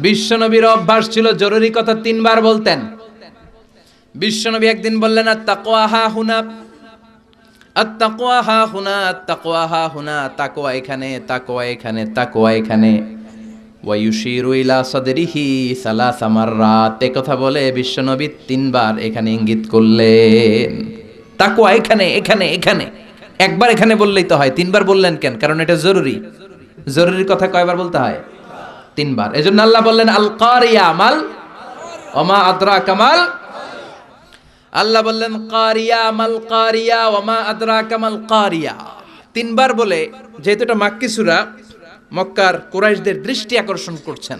বিশ্বনবীর অভ্যাস ছিল জরুরি কথা তিনবার বলতেন। বিশ্বনবী একদিন বললেন আত্তাকওয়া হা হুনা, আত্তাকওয়া হা হুনা, আত্তাকওয়া হা হুনা, তাকওয়া এখানে, তাকওয়া এখানে, তাকওয়া এখানে। ওয়া ইউশিরু ইলা সাদরিহি সালাসা মাররাত, এই কথা বলে বিশ্বনবী তিনবার এখানে ইঙ্গিত করলেন। তাকওয়া এখানে, এখানে, এখানে। একবার এখানে বললেই তো হয়, তিনবার বললেন কেন? কারণ এটা জরুরি। জরুরি কথা কয়বার বলতে হয়? তিনবার। এজন্য আল্লাহ বললেন আল কারিয়া মাল ওমা আদরাকা মাল। আল্লাহ বললেন কারিয়া মাল কারিয়া ওমা আদরাকা মাল কারিয়া। তিনবার বলে, যেহেতু এটা মাক্কি সূরা, মক্কার কুরাইশদের দৃষ্টি আকর্ষণ করছেন,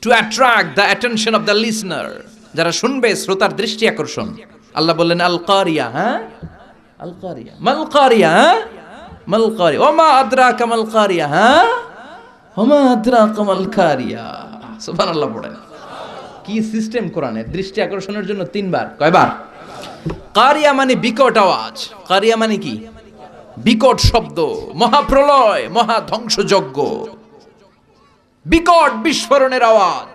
two attract the attention of the listener, যারা শুনবে শ্রোতার দৃষ্টি আকর্ষণ। আল্লাহ বললেন আল কারিয়া, হ্যাঁ আল কারিয়া মাল কারিয়া, হ্যাঁ মাল কারিয়া ওমা আদরাকা মাল কারিয়া, হ্যাঁ ওমা আদরাকা মাল কারিয়া। সুবহানাল্লাহ পড়েন। কি সিস্টেম কোরআনের! দৃষ্টি আকর্ষণের জন্য তিনবার। কয়বার? কারিয়া মানে বিকট আওয়াজ। কারিয়া মানে কি? বিকট শব্দ, মহাপ্রলয়, মহা ধ্বংসযজ্ঞ, বিকট বিস্ফোরণের আওয়াজ।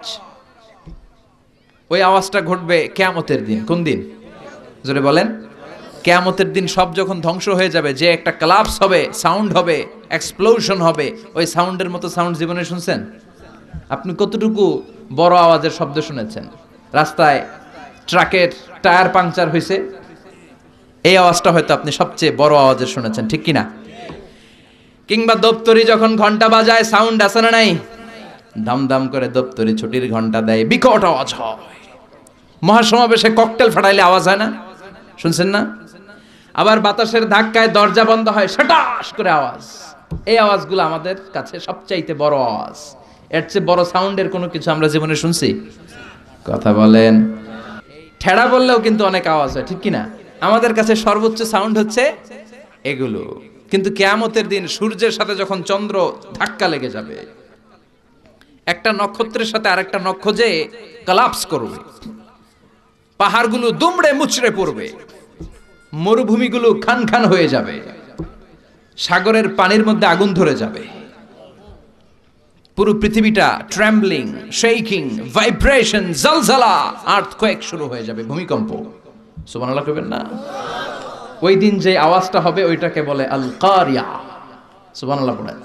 ওই আওয়াজটা ঘটবে কিয়ামতের দিন। কোন দিন? জোরে বলেন। কিয়ামতের দিন সব যখন ধ্বংস হয়ে যাবে, যে একটা কোলাপস হবে, সাউন্ড হবে, এক্সপ্লোশন হবে, ওই সাউন্ডের মতো সাউন্ড জীবনে শুনছেন? আপনি কতটুকু বড় আওয়াজের শব্দ শুনেছেন? রাস্তায় ট্রাকের টায়ার পাংচার হয়েছে, এই আওয়াজটা হয়তো আপনি সবচেয়ে বড় আওয়াজের শুনেছেন, ঠিক কিনা? কিংবা দপ্তরি যখন ঘন্টা বাজায়, সাউন্ড আছে না নাই? দাম করে দপ্তরি ছুটির ঘন্টা দেয়, বিকট আওয়াজ হয়। মহাসমাবেশে ককটেল ফাটাইলে আওয়াজ হয় না? শুনছেন না? আবার বাতাসের ধাক্কায় দরজা বন্ধ হয়, শটাস করে আওয়াজ। এই আওয়াজগুলো আমাদের কাছে সবচাইতে বড় আওয়াজ। এর চেয়ে বড় সাউন্ডের কোনো কিছু আমরা জীবনে শুনছি? কথা বলেন। ঠেড়া বললেও কিন্তু অনেক আওয়াজ হয়, ঠিক কিনা? আমাদের কাছে সর্বোচ্চ সাউন্ড হচ্ছে এগুলো। কিন্তু কিয়ামতের দিন সূর্যের সাথে যখন চন্দ্র ধাক্কা লেগে যাবে, একটা নক্ষত্রের সাথে আরেকটা নক্ষত্র যে কোলাপস করবে, পাহাড়গুলো দুমড়ে মুচড়ে পড়বে, মরুভূমিগুলো খান খান হয়ে যাবে, সাগরের পানির মধ্যে আগুন ধরে যাবে, পুরো পৃথিবীটা ট্রেম্বলিং, শেকিং, ভাইব্রেশন, জলজলা, আর্থকোয়েক শুরু হয়ে যাবে, ভূমিকম্প। সুবহানাল্লাহ কইবেন না? ওই দিন যে আওয়াজটা হবে ওইটাকে বলে আল কারিয়া। সুবহানাল্লাহ পড়েন।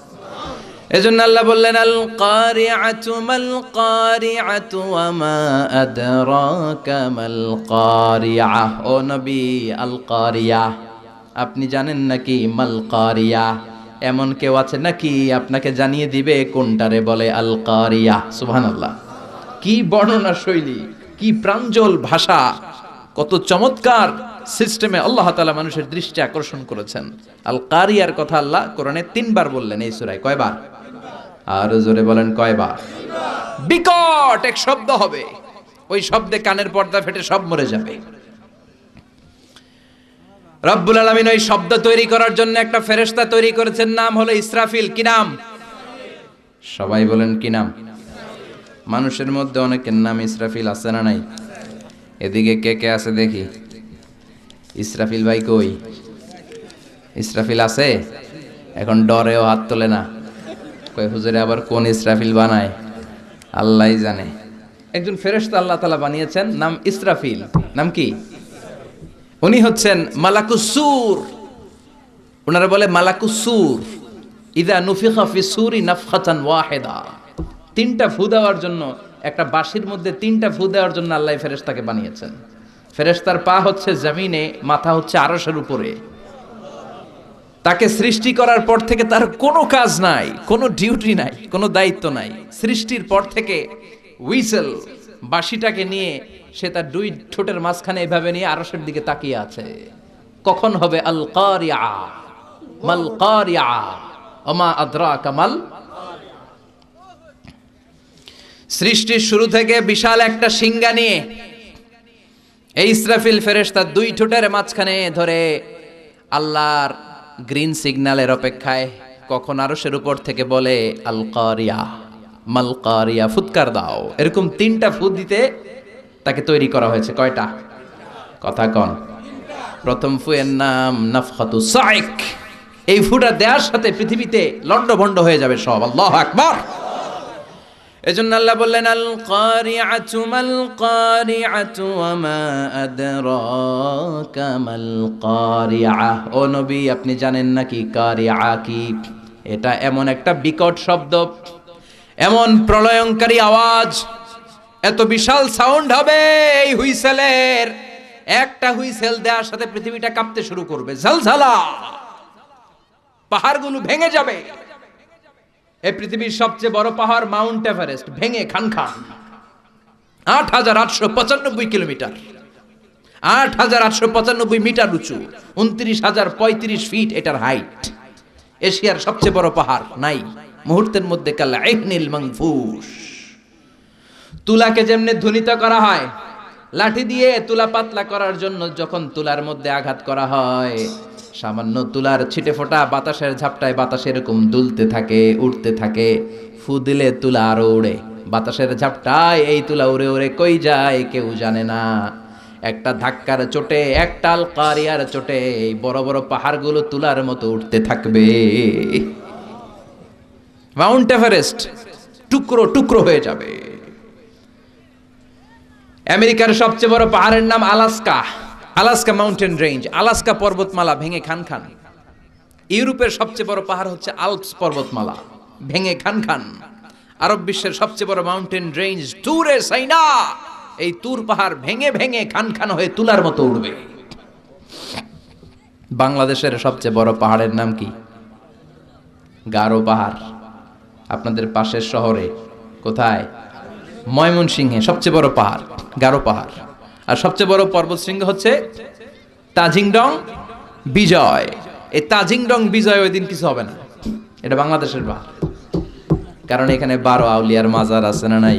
এজন্য আল্লাহ বললেন আল কারিআতু মাল কারিআতু ওয়া মা আদরাকা মাল কারিআ। ও নবী, আল কারিয়া আপনি জানেন নাকি? মাল কারিয়া, এমন কেউ আছে নাকি আপনাকে জানিয়ে দিবে কোনটারে বলে আল কারিয়া? সুবহানাল্লাহ। কি বর্ণনা শৈলী, কি প্রাঞ্জল ভাষা, কত চমৎকার সিস্টেমে আল্লাহ তাআলা মানুষের দৃষ্টি আকর্ষণ করেছেন। আল কারিয়ার কথা আল্লাহ কোরআনে তিনবার বললেন এই সূরায়। কয়বার? আর জোরে বলেন কয়বার? বিকট এক শব্দ হবে, ওই শব্দে কানের পর্দা ফেটে সব মরে যাবে। রব্বুল আলামিন ওই শব্দ তৈরি করার জন্য একটা ফেরেশতা তৈরি করেছেন, নাম হলো ইসরাফিল। কি নাম? সবাই বলেন কি নাম? মানুষের মধ্যে অনেকের নাম ইসরাফিল আছে না নাই? এদিকে কে কে আছে দেখি? ইসরাফিল ভাই কই? ইসরাফিল আছে? এখন ডরেও হাত তোলে না, কই হুজুরে আবার কোন ইসরাফিল বানায় আল্লাহই জানে। একজন ফেরেশতা আল্লাহ তাআলা বানিয়েছেন, নাম ইসরাফিল। নাম কি? উনি হচ্ছেন মালাকুস সূর। ওনারা বলে মালাকুস সূর। ইযা নুফিখা ফিস সূরি নাফখাতান ওয়াহিদা। তিনটা ফু দেওয়ার জন্য, একটা বাঁশির মধ্যে তিনটা ফু দেওয়ার জন্য আল্লাহ ফেরেশতাকে বানিয়েছেন। ফেরেশতার পা হচ্ছে জমিনে, মাথা হচ্ছে আরশের উপরে। তাকে সৃষ্টি করার পর থেকে তার কোনো কাজ নাই, কোনো ডিউটি নাই, কোনো দায়িত্ব নাই। সৃষ্টির পর থেকে হুইসেল, বাঁশিটাকে নিয়ে সে তার দুই ঠোঁটের মাঝখানে এভাবে নিয়ে আরশের দিকে তাকিয়ে আছে। কখন হবে আল কারিয়া মাল কারিয়া ওমা আদরাকা মাল। সৃষ্টির শুরু থেকে বিশাল একটা শিঙ্গা নিয়ে এই ইসরাফিল ফেরেশতা দুই ঠোঁটের মাঝখানে ধরে আল্লাহর গ্রিন সিগন্যালের অপেক্ষায় কখন আরশের উপর থেকে বলে আল কারিয়া মাল কারিয়া, ফুৎকার দাও। এরকম তিনটা ফু দিতে তাকে তৈরি করা হয়েছে। কয়টা? কথা কন। প্রথম ফুয়ের নাম নাফখাতু সাইক। এই ফুটা দেওয়ার সাথে পৃথিবীতে লন্ডভন্ড হয়ে যাবে সব। আল্লাহু আকবার। এজন্য আল্লাহ বললেন আল কারিআতু মাল কারিআতু ওয়া মা আদরাকা মাল কারিআ। ও নবী, আপনি জানেন নাকি কারিআ কি? এটা এমন একটা বিকট শব্দ, এমন প্রলয়ঙ্কারী আওয়াজ, এত বিশাল সাউন্ড হবে এই হুইসেলের। একটা হুইসেল দেওয়ার সাথে পৃথিবীটা কাঁপতে শুরু করবে, ঝলঝলা, পাহাড়গুলো ভেঙে যাবে। এই পৃথিবীর সবচেয়ে বড় পাহাড় মাউন্ট এভারেস্ট ভেঙে খান খান। ৮,৮৯৫ কিলোমিটার, ৮,৮৯৫ মিটার উঁচু, ২৯,০৩৫ ফিট এটার হাইট। এশিয়ার সবচেয়ে বড় পাহাড় নাই, মুহূর্তের মধ্যে কাল্লা ইহনিল মানফুস। তুলাকে যেমনি ধ্বনিত করা হয়, লাঠি দিয়ে তুলা পাতলা করার জন্য যখন তুলার মধ্যে আঘাত করা হয়, সামান্য তুলার ছিটে ফোটা বাতাসের ঝাপটায় বাতাস এরকম দুলতে থাকে, উঠতে থাকে। ফু দিলে তুলা আরো উড়ে, বাতাসের ঝাপটায় এই তুলা উড়ে উড়ে কই যায় কেউ জানে না। একটা ধাক্কার চোটে, একটা আল কারিয়ার চোটে এই বড় বড় পাহাড়গুলো তুলার মতো উঠতে থাকবে। মাউন্ট এভারেস্ট টুকরো টুকরো হয়ে যাবে। আমেরিকার সবচেয়ে বড় পাহাড়ের নাম Alaska, Alaska mountain range, Alaska পর্বতমালা ভেঙে খান খান। ইউরোপের সবচেয়ে বড় পাহাড় হচ্ছে আল্পস পর্বতমালা, ভেঙে খান খান। আরব বিশ্বের সবচেয়ে বড় মাউন্টেন রেঞ্জ তুরে সাইনা, এই তুর পাহাড় ভেঙে ভেঙে খান খান হয়ে তুলার মতো উঠবে। বাংলাদেশের সবচেয়ে বড় পাহাড়ের নাম কি? গারো পাহাড়। আপনাদের পাশের শহরে কোথায়? ময়মনসিংহে সবচেয়ে বড় পাহাড় গারো পাহাড়। আর সবচেয়ে বড় পর্বতশৃঙ্গ হচ্ছে তাজিংডং বিজয়। এই তাজিংডং বিজয় ওই দিন কিছু হবে না, এটা বাংলাদেশের পাহাড়। কারণ এখানে 12 আউলিয়ার মাজার আছে না নাই?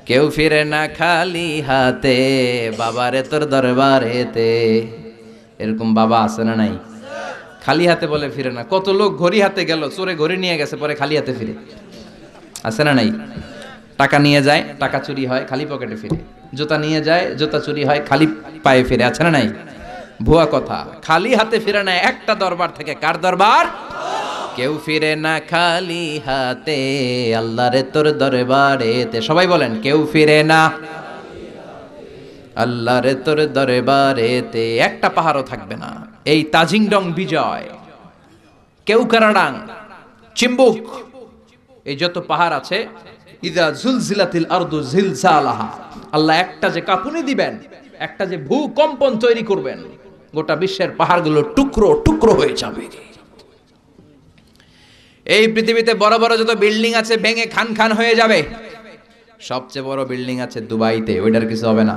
কেউ ফিরে না খালি হাতে, বাবারে তোর দরবারেতে। এরকম বাবা আছে না নাই? খালি হাতে বলে ফিরে না। কত লোক ঘড়ি হাতে গেল, চোরে ঘড়ি নিয়ে গেছে, পরে খালি হাতে ফিরে, আছে না নাই? টাকা নিয়ে যায়, টাকা চুরি হয়, খালি পকেটে ফিরে। জুতা নিয়ে যায়, জুতা চুরি হয়, খালি পায়ে ফিরে, আছে না নাই? ভুয়া কথা, খালি হাতে ফিরে না একটা দরবার থেকে। কার দরবার? কেউ ফিরে না খালি হাতে, আল্লাহরে তোর দরবারেতে। সবাই বলেন, কেউ ফিরে না আল্লাহরে তোর দরবারেতে। একটা পাহাড়ও থাকবে না। এই তাজিংডং বিজয়, কেউকারাডাং, চিম্বুক, এই যত পাহাড় আছে, ইদা জুলজিলাতিল আরদু জিলজালাহা, আল্লাহ একটা যে কাঁপুনি দিবেন, একটা যে ভূকম্পন তৈরি করবেন, গোটা বিশ্বের পাহাড়গুলো টুকরো টুকরো হয়ে যাবে। এই পৃথিবীতে বড় বড় যত বিল্ডিং আছে ভেঙে খান খান হয়ে যাবে। সবচেয়ে বড় বিল্ডিং আছে দুবাইতে, ওইটার কিছু হবে না?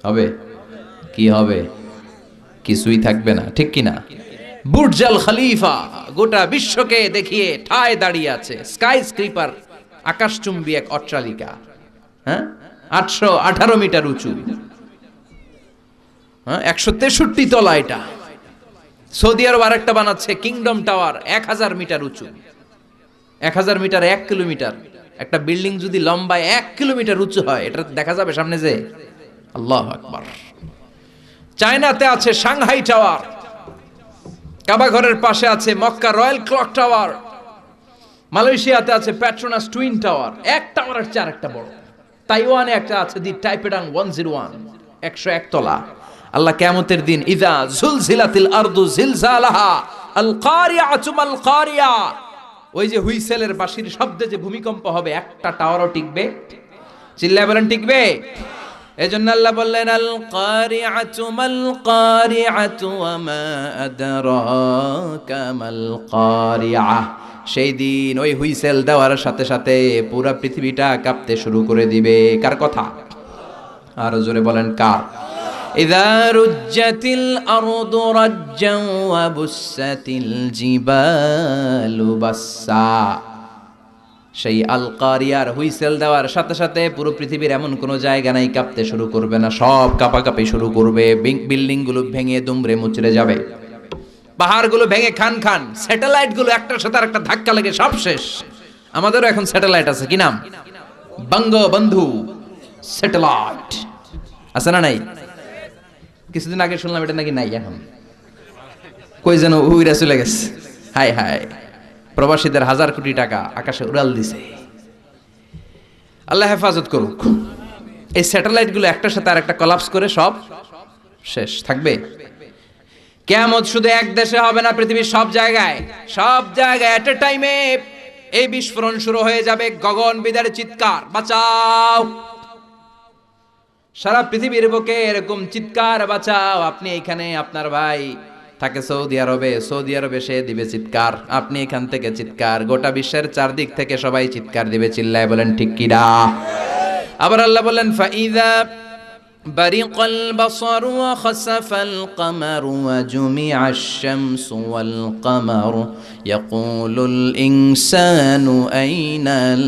হবে? কি হবে? কিছুই থাকবে না, ঠিক কি না? বুর্জ আল খলিফা গোটা বিশ্বকে দেখিয়ে ঠায় দাঁড়িয়ে আছে। স্কাই স্ক্রিপার, আকাশচুম্বী এক অট্টালিকা, হ্যাঁ, 818 মিটার উঁচু, 163 তলা এটা। সৌদি আরব আরেকটা বানাচ্ছে, কিংডম টাওয়ার, 1000 মিটার উঁচু। 1000 মিটার 1 কিলোমিটার। একটা বিল্ডিং যদি লম্বায় 1 কিলোমিটার উঁচু হয়, এটা দেখা যাবে সামনে যে? আল্লাহু আকবার। চায়নাতে আছে সাংহাই টাওয়ার, কাবা ঘরের পাশে আছে মক্কা রয়্যাল ক্লক টাওয়ার, মালয়েশিয়াতে আছে পেট্রোনাস টুইন টাওয়ার, এক টাওয়ারের চেয়ে আরেকটা বড়। তাইওয়ানে একটা আছে দি টাইপেডাং 101, 101 তলা। আল্লাহ কিয়ামতের দিন ইযা জুলজিলাতিল আরদু জিলজালাহা আল কারিআতু মাল কারিয়া, ওই যে হুইসেলের বাঁশির শব্দে যে ভূমিকম্প হবে, একটা টাওয়ারও টিকবে? চিল্লায় বলেন, টিকবে? এজন্য আল্লাহ বললেন আল কারিআতু মাল কারিআতু ওয়া মা আদরাকা মাল কারিআ। সেই দিন ওই হুইসেল দেওয়ার সাথে সাথে পুরো পৃথিবীটা কাঁপতে শুরু করে দিবে। কার কথা? আর জোরে বলেন, কার? ইযা রুজ্জাতিল আরদু রাজ্জান ওয়া বুসাতিল জিবালু বাসসা। সেই আল কারিয়ার হুইসেল দেওয়ার সাথে সাথে পুরো পৃথিবীর এমন কোনো জায়গা নাই কাঁপতে শুরু করবে না, সব কাঁপাকাঁপি শুরু করবে। বিল্ডিং গুলো ভেঙে দুমড়ে মুচড়ে যাবে, পাহাড়গুলো ভেঙে খান খান, স্যাটেলাইট গুলো একটার সাথে আরেকটা ধাক্কা লেগে সব শেষ। আমাদেরও এখন স্যাটেলাইট আছে, কি নাম? বঙ্গবন্ধু স্যাটেলাইট আছে না নাই? কিছুদিন আগে শুনলাম এটা নাকি নাই এখন, কই যেন উইরা চলে গেছে। হায় হায়, প্রবাসীদের 1000 কোটি টাকা আকাশে উড়াল দিছে। আল্লাহ হেফাজত করুক। এই স্যাটেলাইটগুলো একটার সাথে আর একটা কলাপস করে সব শেষ থাকবে। কিয়ামত শুধু এক দেশে হবে না, পৃথিবীর সব জায়গায় এট এ টাইমে এই বিস্ফোরণ শুরু হয়ে যাবে। গগন বিদারে চিৎকার, বাঁচাও। সারা পৃথিবীর বুকে এরকম চিৎকার, বাঁচাও। আপনি এখানে, আপনার ভাই থাকে সৌদি আরবে সে দিবে চিৎকার, আপনি এখান থেকে চিৎকার, গোটা বিশ্বের চারদিক থেকে সবাই চিৎকার দিবে, চিল্লায় বলেন ঠিক কিনা? আবার আল্লাহ বলেন ফাইযা বারিকাল বাসারু ওয়া খাসাফাল কামারু ওয়া জুমিআশ শামসু ওয়াল কামারু ইয়াকুলুল ইনসানু আইনাল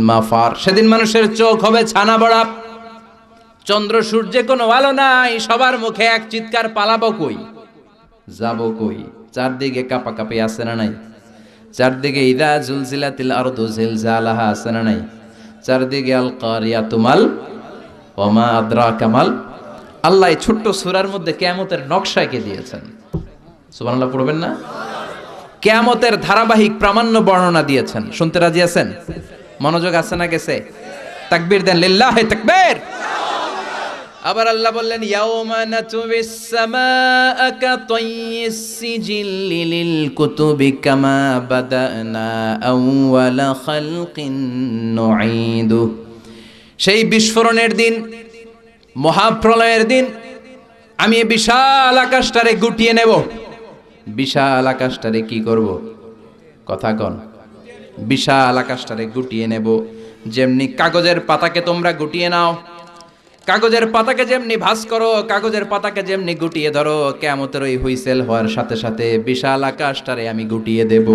মাফার। সেদিন মানুষের চোখ হবে ছানা বড়া, চন্দ্র সূর্যে কোনো আলো নাই, সবার মুখে এক চিৎকার, পালাবো কই, যাবো কই? চারদিকে কাঁপাকাঁপি আছে না নাই? চারদিকে ইদা জুলজিলাতিল আরদু জিলজালাহা আছে না নাই? চারদিকে আল কারিয়াতু মাল ওয়া মা আদরাকা মাল। আল্লাহ এই ছোট্ট সূরার মধ্যে কিয়ামতের নকশা এঁকে দিয়েছেন। সুবহানাল্লাহ পড়বেন না? কিয়ামতের ধারাবাহিক প্রামাণ্য বর্ণনা দিয়েছেন। শুনতে রাজি আছেন? মনোযোগ আছে না গেছে? তাকবীর দেন, লিল্লাহি তাকবীর। আবার আল্লাহ বললেন ইয়াউমা নাতুবিস সামাআ কাতাইয়িস সিজিল্লি লিল কুতুবি কামা বাদানা আউওয়ালা খালকিন নুঈদু। সেই বিস্ফোরণের দিন, মহাপ্রলয়ের দিন, আমি এই বিশাল আকাশটারে গুটিয়ে নেব। বিশাল আকাশটারে কি করব? কথা কন। বিশাল আকাশটারে গুটিয়ে নেব। যেমনি কাগজের পাতাকে তোমরা গুটিয়ে নাও, কাগজের পাতাকে যেমনি ভাঁজ করো, কাগজের পাতাকে যেমনি গুটিয়ে ধরো, কিয়ামতের ওই হুইসেল হওয়ার সাথে সাথে বিশাল আকাশটারে আমি গুটিয়ে দেব।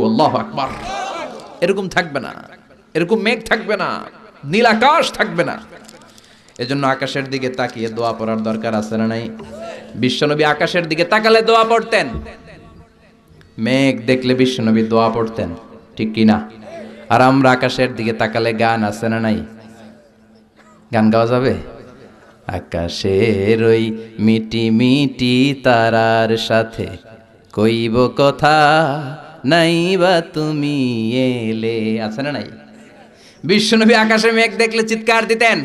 আল্লাহু আকবার। এরকম থাকবে না, এরকম মেঘ থাকবে না, নীল আকাশ থাকবে না। এজন্য আকাশের দিকে তাকিয়ে দোয়া পড়ার দরকার আছে না নাই? বিশ্বনবী আকাশের দিকে তাকালে দোয়া পড়তেন, মেঘ দেখলে বিশ্বনবী দোয়া পড়তেন, ঠিক কি না? আর আমরা আকাশের দিকে তাকালে গান আছে না নাই? গান গাওয়া যাবে? আকাশের ওই মিটি মিটি তারার সাথে কইব কথা, নাইবা তুমি এলে, আছে না নাই? বিশ্বনবী আকাশে মেঘ দেখলে চিৎকার দিতেন।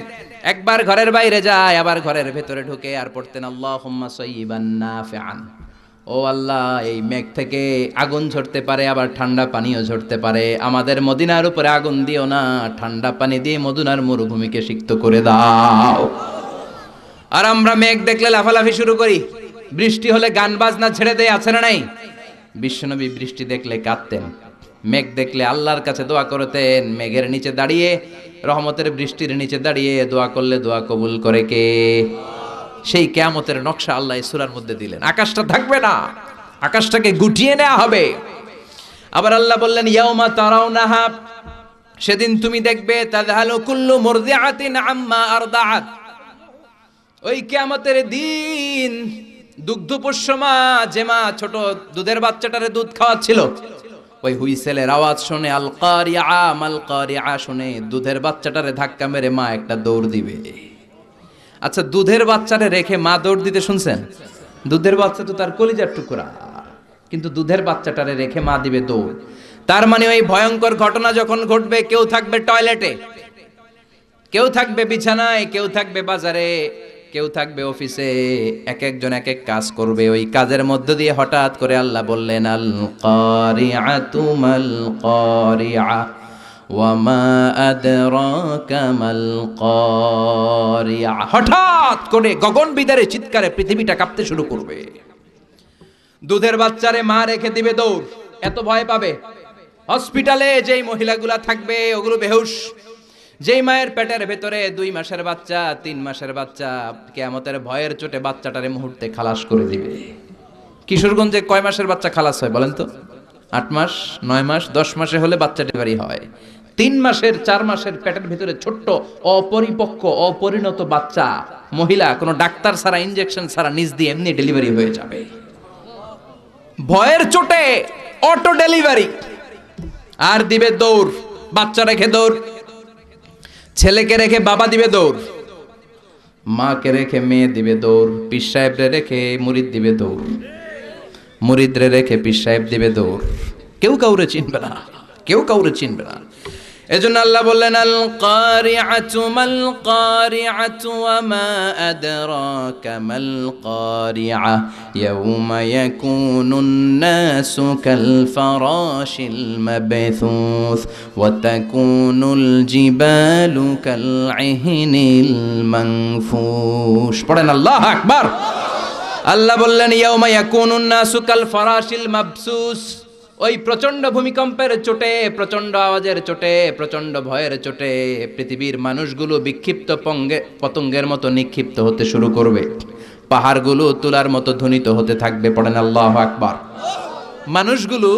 একবার ঘরের বাইরে যায়, আবার ঘরের ভেতরে ঢুকে আর পড়তেন আল্লাহুম্মা সাইয়্যিবান নাফিআন। ও আল্লাহ, এই মেঘ থেকে আগুন ঝরতে পারে, আবার ঠান্ডা পানিও ঝরতে পারে। আমাদের মদিনার উপরে আগুন দিও না, ঠান্ডা পানি দিয়ে মদিনার মরুভূমিকে সিক্ত করে দাও। আর আমরা মেঘ দেখলে লাফালাফি শুরু করি, বৃষ্টি হলে গান বাজনা ছেড়ে দেয়, আছে না নাই? বিশ্বনবী বৃষ্টি দেখলে কাঁদতেন, মেঘ দেখলে আল্লাহর কাছে দোয়া করতেন। মেঘের নিচে দাঁড়িয়ে, রহমতের বৃষ্টির নিচে দাঁড়িয়ে দোয়া করলে দোয়া কবুল করে কে? সেই কিয়ামতের নকশা আল্লাহ এই সূরার মধ্যে দিলেন। আকাশটা থাকবে না, আকাশটাকে গুটিয়ে নেওয়া হবে। আবার আল্লাহ বললেন ইয়াউমা তারাউনাহা, সেদিন তুমি দেখবে তাযহালু কুল্লু মুরদিআতিন আম্মা আরদাআত। ওই কিয়ামতের দিন দুগ্ধপোষ্য মা, যে মা ছোট দুধের বাচ্চাটারে দুধ খাওয়াচ্ছিল, ওই হুইসেলের আওয়াজ শুনে আল কারিআ মাল কারিআ শুনে দুধের বাচ্চাটারে ধাক্কা মেরে মা একটা দৌড় দিবে। আচ্ছা, দুধের বাচ্চারে রেখে মা দৌড় দিতে শুনছেন? দুধের বাচ্চা তো তার কলিজার টুকরা, কিন্তু দুধের বাচ্চাটারে রেখে মা দিবে দৌড়। তার মানে ওই ভয়ঙ্কর ঘটনা যখন ঘটবে, কেউ থাকবে টয়লেটে, কেউ থাকবে বিছানায়, কেউ থাকবে বাজারে, কেউ থাকবে অফিসে, এক একজন এক এক কাজ করবে। ওই কাজের মধ্য দিয়ে হঠাৎ করে আল্লাহ বললেন আল কারিআতু মাল কারিআ ওয়া মা আদরাকা মাল কারিআ। হঠাৎ করে গগন বিদারে চিৎকারে পৃথিবীটা কাঁপতে শুরু করবে। দুধের বাচ্চারে মা রেখে দিবে দৌড়, এত ভয় পাবে। হসপিটালে যেই মহিলাগুলা থাকবে ওগুলো বেহুশ। যেই মায়ের পেটের ভেতরে 2 মাসের বাচ্চা, 3 মাসের বাচ্চা, কিয়ামতের ভয়ের চোটে বাচ্চাটারে মুহূর্তে খালাস করে দিবে। কিশোরগঞ্জে কয় মাসের বাচ্চা খালাস হয় বলেন তো? 8 মাস, 9 মাস, 10 মাসে হলে বাচ্চা ডেলিভারি হয়। 3 মাসের, 4 মাসের পেটের ভেতরে ছোট্ট অপরিপক্ক অপরিণত বাচ্চা মহিলা কোনো ডাক্তার ছাড়া, ইনজেকশন ছাড়া নিজ দিয়ে এমনি ডেলিভারি হয়ে যাবে। ভয়ের চোটে অটো ডেলিভারি। আর দিবে দৌড়, বাচ্চা রেখে দৌড়। ছেলেকে রেখে বাবা দিবে দৌড়, মাকে রেখে মেয়ে দিবে দৌড়, পীর সাহেবরে রেখে মুরিদ দিবে দৌড়, মুরিদরে রেখে পীর সাহেব দিবে দৌড়। কেউ কাউরে চিনবে না, কেউ কাউরে চিনবে না। এজন্য আল্লাহ বললেন আল কারিআতু মাল কারিআতু ওয়া মা আদরাকা মাল কারিআ ইয়াউমা ইয়াকুনুন নাসু কাল ফারাশিল মাবথুস ওয়া তাকুনুল জিবালু কাল ইহনিল মানফুশ। পড়েন আল্লাহু আকবার। আল্লাহ বললেন ইয়াউমা ইয়াকুনুন নাসু কাল ফারাশিল মাবসুস, ওই প্রচন্ড ভূমিকম্পের চোটে, প্রচন্ড আওয়াজের চোটে, প্রচন্ড ভয়ের চোটে পৃথিবীর মানুষগুলো বিক্ষিপ্ত পতঙ্গের মতো নিক্ষিপ্ত হতে শুরু করবে, পাহাড়গুলো তুলার মতো ধ্বনিত হতে থাকবে। পড়েন আল্লাহু আকবার। মানুষগুলো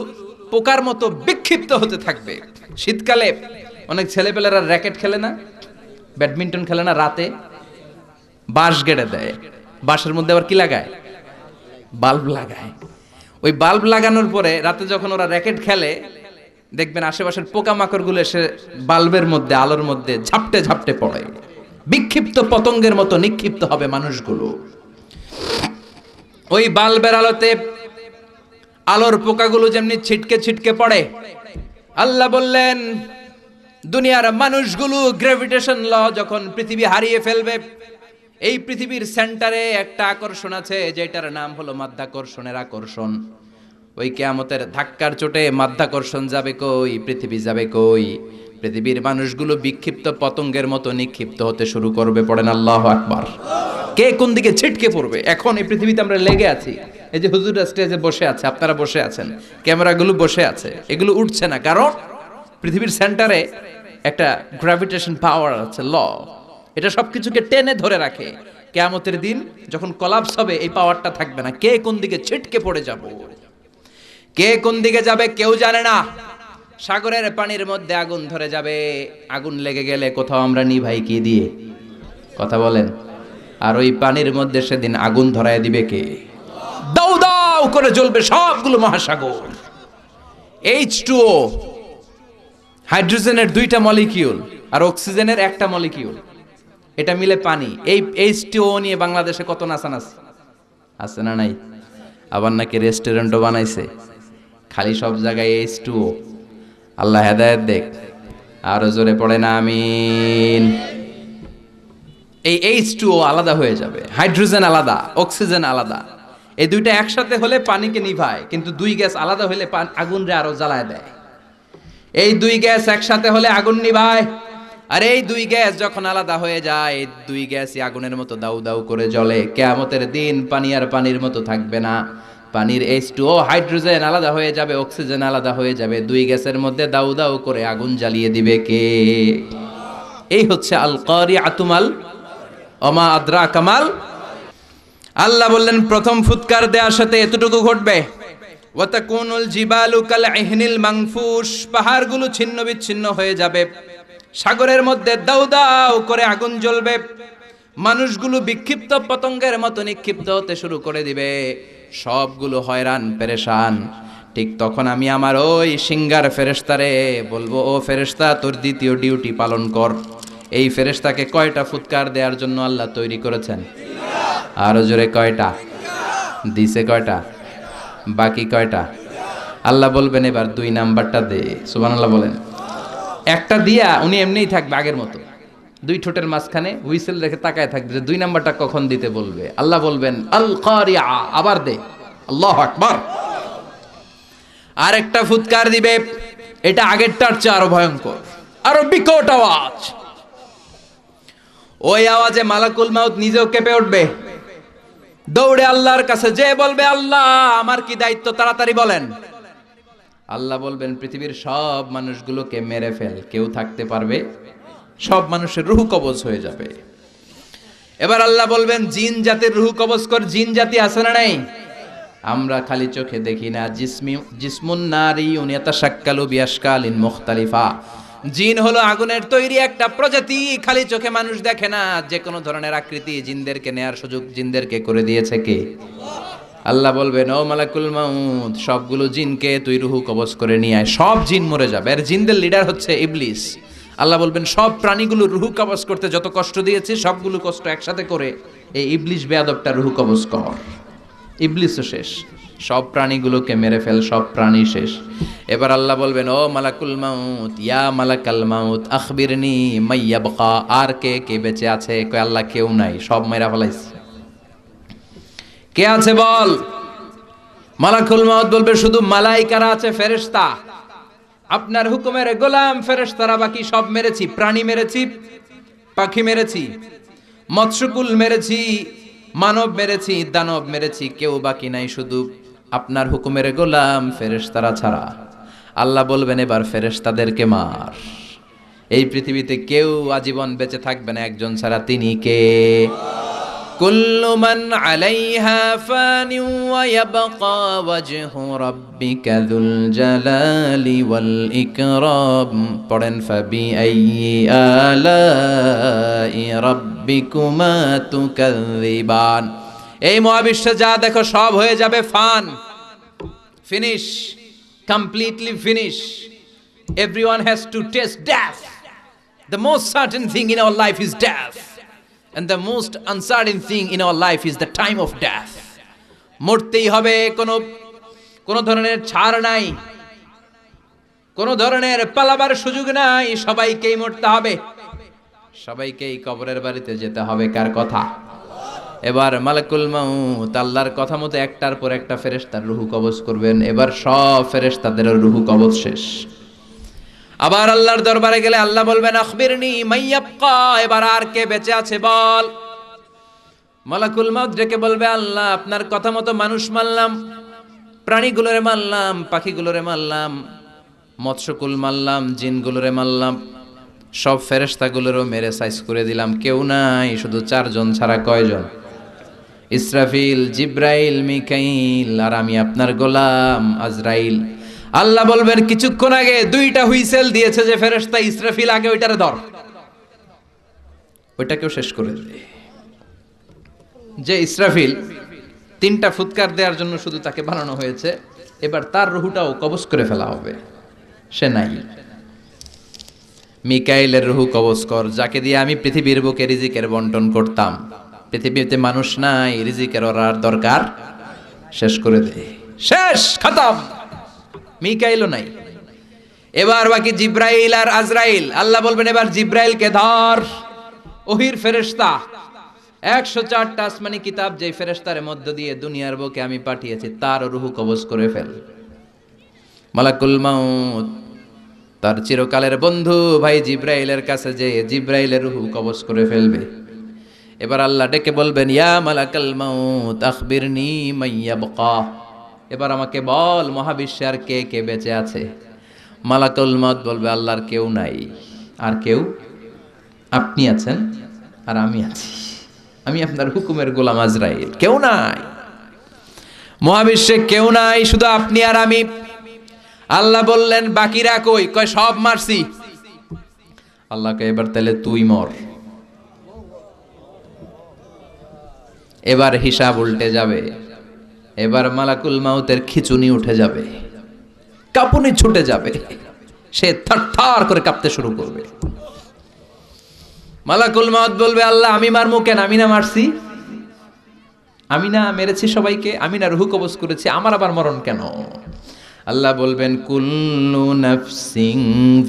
পোকার মতো বিক্ষিপ্ত হতে থাকবে। শীতকালে অনেক ছেলেপেলেরা র্যাকেট খেলে না, ব্যাডমিন্টন খেলে না, রাতে বাঁশ গেড়ে দেয়, বাঁশের মধ্যে আবার কি লাগায়, বাল্ব লাগায়। ওই বাল্ব লাগানোর পরে রাতে যখন ওরা র্যাকেট খেলে দেখবেন আশেপাশের পোকামাকড়গুলো এসে বাল্বের মধ্যে, আলোর মধ্যে ঝাপটে ঝাপটে পড়ে, বিক্ষিপ্ত পতঙ্গের মতো নিক্ষিপ্ত হবে মানুষগুলো। ওই বাল্বের আলোতে আলোর পোকাগুলো যেমনি ছিটকে ছিটকে পড়ে, আল্লাহ বললেন দুনিয়ার মানুষগুলো গ্র্যাভিটেশন ল যখন পৃথিবী হারিয়ে ফেলবে, এই পৃথিবীর সেন্টারে একটা আকর্ষণ আছে যেটার নাম হলো মাধ্যাকর্ষণের আকর্ষণ। ওই কিয়ামতের ধাক্কার চোটে মাধ্যাকর্ষণ যাবে কই, পৃথিবী যাবে কই, পৃথিবীর মানুষগুলো বিক্ষিপ্ত পতঙ্গের মতো নিক্ষিপ্ত হতে শুরু করবে। পড়েন আল্লাহু আকবার। কে কোন দিকে ছিটকে পড়বে। এখন এই পৃথিবীতে আমরা লেগে আছি, এই যে হুজুররা স্টেজে বসে আছে, আপনারা বসে আছেন, ক্যামেরাগুলো বসে আছে, এগুলো উঠছে না, কারণ পৃথিবীর সেন্টারে একটা গ্র্যাভিটেশন পাওয়ার আছে, ল, এটা সবকিছুকে টেনে ধরে রাখে। কিয়ামতের দিন যখন কোলাপস হবে এই পাওয়ারটা থাকবে না, কে কোন দিকে ছিটকে পড়ে যাব, কে কোন দিকে যাবে কেউ জানে না। সাগরের পানির মধ্যে আগুন ধরে যাবে, আগুন লেগে গেলে কোথাও আমরা নিভাই কি দিয়ে, কথা বলেন, আর ওই পানির মধ্যে সেদিন আগুন ধরায় দিবে কে, দাউ দাউ করে জ্বলবে সবগুলো মহাসাগর। H2O, হাইড্রোজেনের 2টা মলিকিউল আর অক্সিজেনের একটা মলিকিউল, এটা মিলে পানি। এই H2O নিয়ে বাংলাদেশে কত নাচানাচি আছে না নাই? আবার নাকি রেস্টুরেন্টও বানাইছে, খালি সব জায়গায় H2O। আল্লাহ হেদায়েত দেখ, আরো জোরে পড়ে না আমিন। এই H2O আলাদা হয়ে যাবে, হাইড্রোজেন আলাদা, অক্সিজেন আলাদা। এই দুইটা একসাথে হলে পানিকে নিভায়, কিন্তু দুই গ্যাস আলাদা হলে আগুনরে আরো জ্বালায় দেয়। এই দুই গ্যাস একসাথে হলে আগুন নিভায়, আর এই দুই গ্যাস যখন আলাদা হয়ে যায়, এই দুই গ্যাসই আগুনের মতো দাউ দাউ করে জ্বলে। কিয়ামতের দিন পানি আর পানির মতো থাকবে না, পানির H2O হাইড্রোজেন আলাদা হয়ে যাবে, অক্সিজেন আলাদা হয়ে যাবে, দুই গ্যাসের মধ্যে দাউ দাউ করে আগুন জ্বালিয়ে দিবে কে? এই হচ্ছে আল কারিআতু মাল ওমা আদরাকা মাল। আল্লাহ বললেন প্রথম ফুৎকার দেওয়ার সাথে এতটুকু ঘটবে, ওয়া তাকুনুল জিবালু কাল ইহনিল মানফুশ, পাহাড়গুলো ছিন্ন বিচ্ছিন্ন হয়ে যাবে, সাগরের মধ্যে দাউ দাউ করে আগুন জ্বলবে, মানুষগুলো বিক্ষিপ্ত পতঙ্গের মতো নিক্ষিপ্ত হতে শুরু করে দিবে, সবগুলো হয়রান পেরেশান। ঠিক তখন আমি আমার ওই সিঙ্গার ফেরেশতারে বলবো, ও ফেরেশতা তোর দ্বিতীয় ডিউটি পালন কর। এই ফেরেশতাকে কয়টা ফুৎকার দেওয়ার জন্য আল্লাহ তৈরি করেছেন? আরো জোরে কয়টা দিছে? কয়টা? বাকি কয়টা? আল্লাহ বলবেন এবার 2 নাম্বারটা দে। সুবহানাল্লাহ বলেন। একটা দিয়া উনি এমনিই থাকবে আগের মতো, 2 ঠোঁটের মাঝখানে হুইসেল রেখে তাকায় থাকবে যে 2 নাম্বারটা কখন দিতে বলবে। আল্লাহ বলবেন আল কারিআ, আবার দে। আল্লাহু আকবার। আরেকটা ফুৎকার দিবে, এটা আগেরটার চেয়ে আরো ভয়ঙ্কর, আরো বিকট আওয়াজ। ওই আওয়াজে মালাকুল মাউত নিজেও কেঁপে উঠবে, দৌড়ে আল্লাহর কাছে যে বলবে, আল্লাহ আমার কি দায়িত্ব, তাড়াতাড়ি বলেন। আল্লাহ বলবেন পৃথিবীর সব মানুষগুলোকে মেরে ফেল, কেউ থাকতে পারবে, সব মানুষের রূহ কবজ হয়ে যাবে। এবার আল্লাহ বলবেন জিন জাতির রূহ কবজ কর। জিন জাতি আছে না নাই? আমরা খালি চোখে দেখি না। জিসমুন নারী ইয়াতাশাক্কালু বিআশকালিন মুখতালিফা, জিন হলো আগুনের তৈরি একটা প্রজাতি, খালি চোখে মানুষ দেখে না, যে কোনো ধরনের আকৃতি জিনদেরকে নেয়ার সুযোগ জিনদেরকে করে দিয়েছে কে? আল্লাহ বলবেন ও মালাকুল মাউত, সবগুলো জিনকে তুই রূহ কবজ করে নিয়ে আয়। সব জিন মরে যাবে, আর জিনদের লিডার হচ্ছে ইবলিস। আল্লাহ বলবেন সব প্রাণীগুলো রূহ কবজ করতে যত কষ্ট দিয়েছে সবগুলো কষ্ট একসাথে করে এই ইবলিস বেয়াদবটা রূহ কবজ কর। ইবলিসও শেষ, সব প্রাণীগুলোকে মেরে ফেল, সব প্রাণী শেষ। এবার আল্লাহ বলবেন, ও মালাকুল মাউত, ইয়া মালাকাল মাউত আখবিরনি মাইয়া বকা, আর কে কে বেঁচে আছে? কয় আল্লাহ কেউ নাই, সব মেরা ফেলাইছে। কে আছে বল? মালাকুল মাউত বলবে শুধু মালাইকারা আছে, ফেরেশতা। আপনার হুকুমের গোলাম ফেরেশতারা বাকি সব মেরেছি। প্রাণী মেরেছি, পাখি মেরেছি, মৎস্যকুল মেরেছি, মানব মেরেছি, দানব মেরেছি, কেউ বাকি নাই, শুধু আপনার হুকুমের গোলাম ফেরেশতারা ছাড়া। আল্লাহ বলবেন এবার ফেরেশতাদেরকে মার। এই পৃথিবীতে কেউ আজীবন বেঁচে থাকবে না একজন ছাড়া, তিনি কে? কুল্লু মান আলাইহা ফানি ওয়া ইয়াবকা ওয়াজহু রাব্বিকা যুল জালালি ওয়াল ইকরাম। পড়েন ফাবি আইয়ি আলাই রাব্বিকুমা তুকাযযিবান। এই মহাবিশ্বে যা দেখো সব হয়ে যাবে fun, finish, completely finish. Everyone has to test death. The most certain thing in our life is death, and the most uncertain thing in our life is the time of death. মরতেই হবে, কোনো ধরনের ছাড় নাই, কোনো ধরনের পালাবার সুযোগ নাই, সবাইকেই মরতে হবে, সবাইকেই কবরের বাড়িতে যেতে হবে। কার কথা? এবার মালাকুল মাউত আল্লাহর কথা মতো একটার পর একটা ফেরেশতার রূহ কবজ করবেন। এবার সব ফেরেশতাদের রূহ কবজ শেষ। আবার আল্লাহর দরবারে গেলে আল্লাহ বলবেন আখবিরনি মাইয়াবকা, এবার আর কে বেঁচে আছে বল। মালাকুল মাউত ডেকে বলবে আল্লাহ আপনার কথা মতো মানুষ মারলাম, প্রাণীগুলোরে মারলাম, পাখিগুলোরে মারলাম, মৎস্যকুল মারলাম, জিনগুলোরে মারলাম, সব ফেরেশতাগুলোরও মেরে সাইজ করে দিলাম, কেউ নাই, শুধু চারজন ছাড়া। কয়জন? ইসরাফিল, জিব্রাইল, মিকাইল, আর আমি আপনার গোলাম আজরাইল। আল্লাহ বলবেন কিছুক্ষণ আগে দুইটা হুইসেল দিয়েছে যে ফেরেশতা ইসরাফিল, আগে ওইটারে ধর, ওইটাকেও শেষ করে দে। যে ইসরাফিল তিনটা ফুৎকার দেওয়ার জন্য শুধু তাকে বানানো হয়েছে, এবার তার রুহটাও কবজ করে ফেলা হবে, সে নাই। মিকাইলের রুহ কবজ কর, যাকে দিয়ে আমি পৃথিবীর বুকে রিজিকের বন্টন করতাম। পৃথিবীতে মানুষ নাই, রিজিকের ওর আর দরকার, শেষ করে দে, শেষ, খতম। মিকাইলও নাই। এবার বাকি জিব্রাইল আর আজরাইল। আল্লাহ বলবেন এবার জিব্রাইলকে ধর, ওহির ফেরেশতা। 104টা আসমানি কিতাব যে ফেরেশতার মধ্য দিয়ে দুনিয়ার বুকে আমি পাঠিয়েছি, তার রূহ কবজ করে ফেল। মালাকুল মাউত তার চিরকালের বন্ধু ভাই জিব্রাইলের কাছে যে জিব্রাইলের রূহ কবজ করে ফেলবে। এবার আল্লাহ ডেকে বলবেন ইয়া মালাকাল মাউত আখবিরনি মাইয়াবকা, এবার আমাকে বল মহাবিশ্বে আর কে কে বেঁচে আছে? মালাকুল মাউত বলবে আল্লাহর কেউ নাই। আর কেউ? আপনি আছেন আর আমি আছি, আমি আপনার হুকুমের গোলাম আজরাইল, কেউ নাই, মহাবিশ্বে কেউ নাই, শুধু আপনি আর আমি। আল্লাহ বললেন বাকিরা কই? কয় সব মারছি। আল্লাহকে এবার তাহলে তুই মর। এবার হিসাব উল্টে যাবে, এবার মালাকুল মাউতের খিচুনি উঠে যাবে, কাঁপুনি ছুটে যাবে, সে থারথার করে কাঁপতে শুরু করবে। মালাকুল মাউত বলবে আল্লাহ আমি মারমু কেন? আমি না মারছি, আমি না মেরেছি সবাইকে, আমি না রূহ কবজ করেছি, আমার আবার মরণ কেন? আল্লাহ বলবেন কুল্লু নাফসিন